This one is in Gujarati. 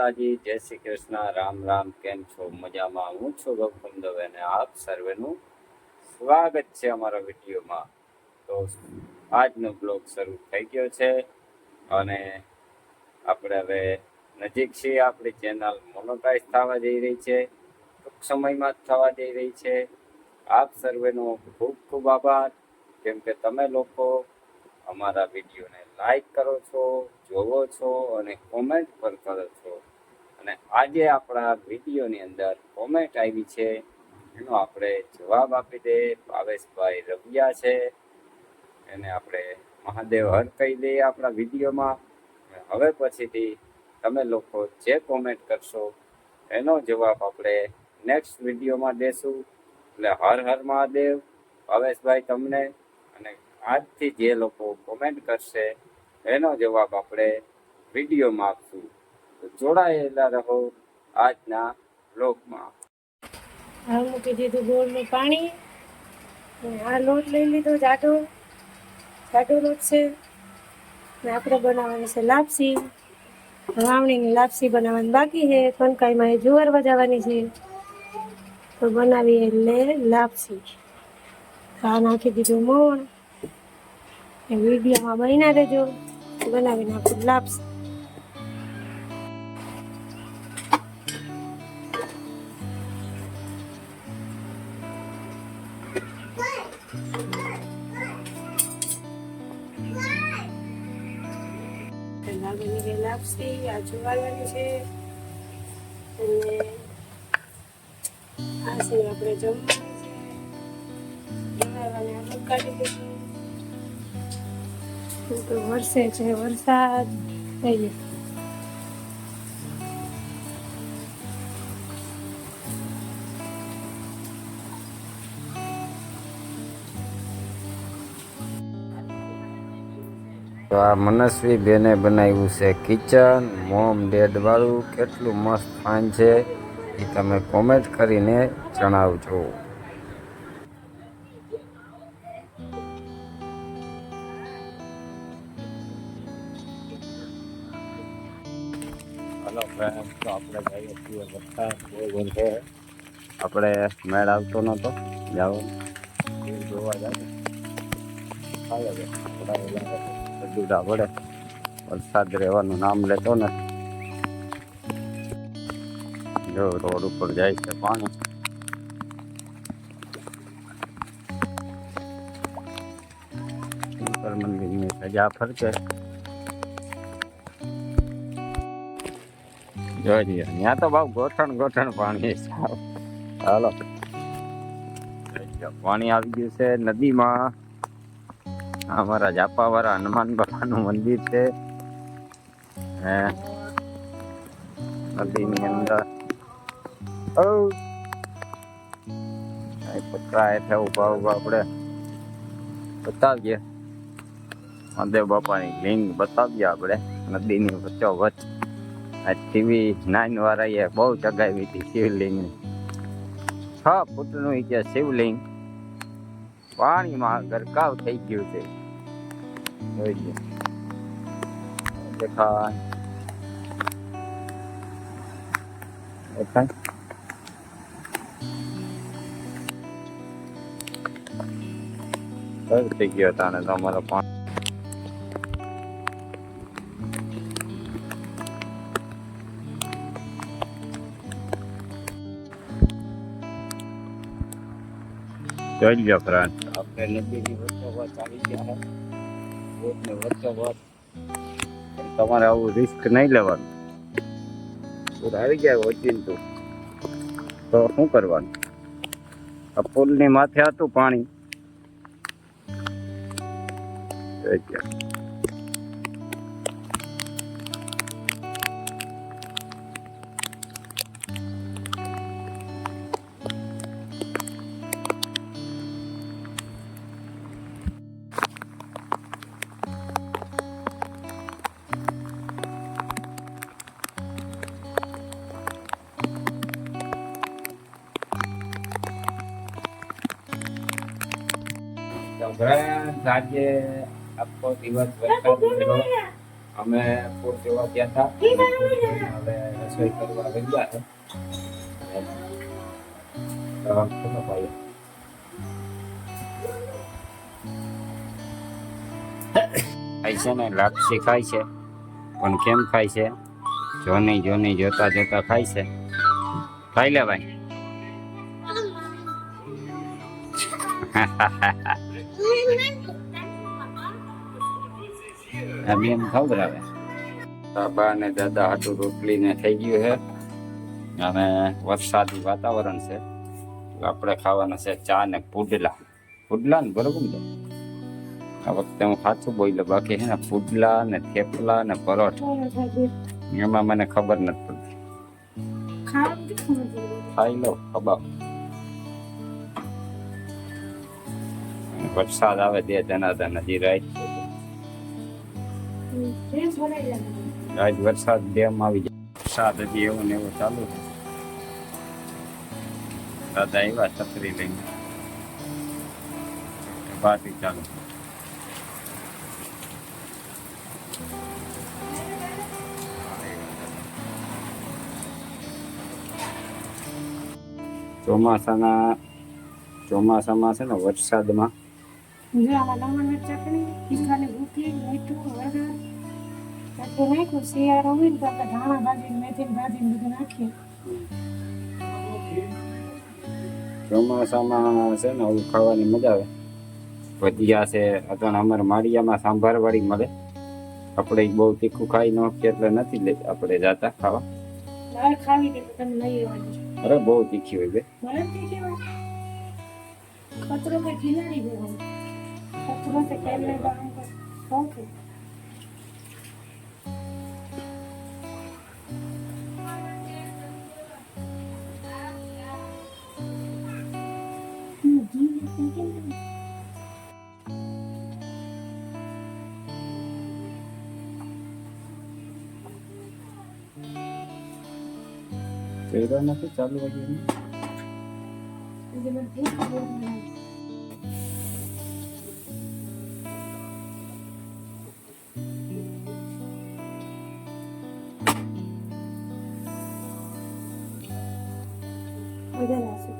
માતાજી, જય શ્રી કૃષ્ણ, રામ રામ. કેમ છો? મજામાં? હું છું ગૌતમ દવે અને આપ સર્વેનું સ્વાગત છે અમારા વિડીયોમાં. તો આજનો બ્લોગ શરૂ થઈ ગયો છે અને આપણે હવે નજીક છીએ. આપણી ચેનલ મોનોટાઈઝ થવા જઈ રહી છે, ટૂંક સમયમાં જ થવા જઈ રહી છે. આપ સર્વેનો ખૂબ ખૂબ આભાર, કેમ કે તમે લોકો અમારા વિડીયોને લાઈક કરો છો, જોવો છો અને કોમેન્ટ પણ કરો છો. અને આજે આપણા વિડીયોની અંદર કોમેન્ટ આવી છે, એનો આપણે જવાબ આપી દે. ભાવેશભાઈ રવિયા છે, એને આપણે મહાદેવ હર કહી દઈએ આપણા વિડીયોમાં. હવે પછીથી તમે લોકો જે કોમેન્ટ કરશો એનો જવાબ આપણે નેક્સ્ટ વિડીયોમાં દેશું. એટલે હર હર મહાદેવ ભાવેશભાઈ તમને. અને આજથી જે લોકો કોમેન્ટ કરશે એનો જવાબ આપણે વિડીયોમાં આપશું. તો જોડાયેલા રહો આજના બ્લોગમાં. આ મૂકી દીધું ગોળનું પાણી. આ લોટ લઈ લીધો જાડો લોટ છે ને આપણે બનાવવાની છે લાપસી. વાવણીની લાપસી બનાવવાની બાકી છે. કણકાઈમાં જુવાર વજાવવાની છે, તો બનાવી એટલે લાપસી. આ નાખી દીધું મોણ. વિડીયોમાં બન્યા રહેજો, બનાવી નાખું લાપસી. બની લાપસી આ જોવાની છે અને આ છે આપણે જમવાની છે. બનાવવાની આગળ કાઢી દીધું તો વરસે છે, વરસાદ થઈ ગયો. તો આ મનસ્વી બેને બનાવ્યું છે કિચન મોમ ડેડ વાળું. કેટલું મસ્ત ફાઇન છે એ તમે કોમેન્ટ કરીને જણાવજો. હલો ફ્રેન્ડ, તો આપણે જઈએ છીએ વરસાદ બહુ વધે. આપણે મેળ આવતો નહોતો જવાનું, જોવા જાય બધું પડે. વરસાદ રહેવાનું નામ લેતો ને. જો રોડ ઉપર જાય છે પાણી. શંકર મંદિરની સજા ફરકે જોઈ ત્યાં તો બહુ ગોઠણ પાણી છે. હાલો, પાણી આવી ગયું છે નદીમાં. અમારા જાપાવાળા હનુમાન બાપાનું મંદિર છે નદીની અંદર. પતરા હેઠે ઉભા આપણે બતાવીએ મહાદેવ બાપાની લિંગ બતાવીએ આપણે નદીની વચ્ચોવચ્ચ. આ ટીવી 9 વાળાએ બહુ ચગાવી હતી શિવલિંગ. 6 ફૂટનું કે શિવલિંગ પાણીમાં ગરકાવ થઈ ગયું છે. જોઈ દેખાય થઈ ગયો તાને તમારો પાણી. જોઈ લો ફ્રેન્ડ, આપણે નદીની વચ્ચોવચ્ચ આવી ગયા છે. બોટને વચ્ચોવચ્ચ. તમારે આવું રિસ્ક નહીં લેવાનું. પૂર આવી ગયા ઓચિંતું તો શું કરવાનું? આ પુલની માથે હતું પાણી. જોઈ ગયા આજે આખો દિવસ વરસાદ પડ્યો. અમે ફૂડ જોવા ગયા હતા અને food જોઈને હવે રસોઈ કરવા ગયા છે ચલો ભાઈ ખાય છે ને લાપસી ખાય છે પણ કેમ ખાય છે જોની જોતા જોતા ખાય છે ખાઈ લે ભાઈ આ બેન ખવડાવે બાબા અને દાદા હાટું રોટલી ને થઈ ગયું છે અને વરસાદી વાતાવરણ છે તો આપણે ખાવાના છે ચા ને પુડલા ને બરોબર ને આ વખતે હું સાચું બોલ્યો બાકી છે ને પુડલા ને થેપલા ને પરોઠા એમાં મને ખબર નથી પડતી ખાઈ લો ખબર વરસાદ આવે દે ધના હજી રાત આજ વરસાદ ડેમ આવી જાય વરસાદ હજી એવો ને એવો ચાલુ છે દાદા એવા છત્રી લઈને બાકી ચાલુ ચોમાસામાં છે ને વરસાદમાં શિયાળો હોય ને તો આપણે ધાણા ભાજી મેથી ભાજી બધું નાખીએ. ચોમાસામાં છે ને આવું ખાવાની મજા આવે ભજીયા છે અથવા અમારે માળિયામાં સાંભાર વાળી મળે આપણે બહુ તીખું ખાઈ ન શકીએ એટલે નથી લઈ આપણે જાતા ખાવા દાળ ખાવી કે તમે લઈ આવવાની. અરે બહુ તીખી હોય બે ભલે તીખી હોય ખતરો કે ખિલાડી ગયો ખતરો કે કેમને કામ ઓકે પેલો નથી ચાલુ વાગ્યું બધા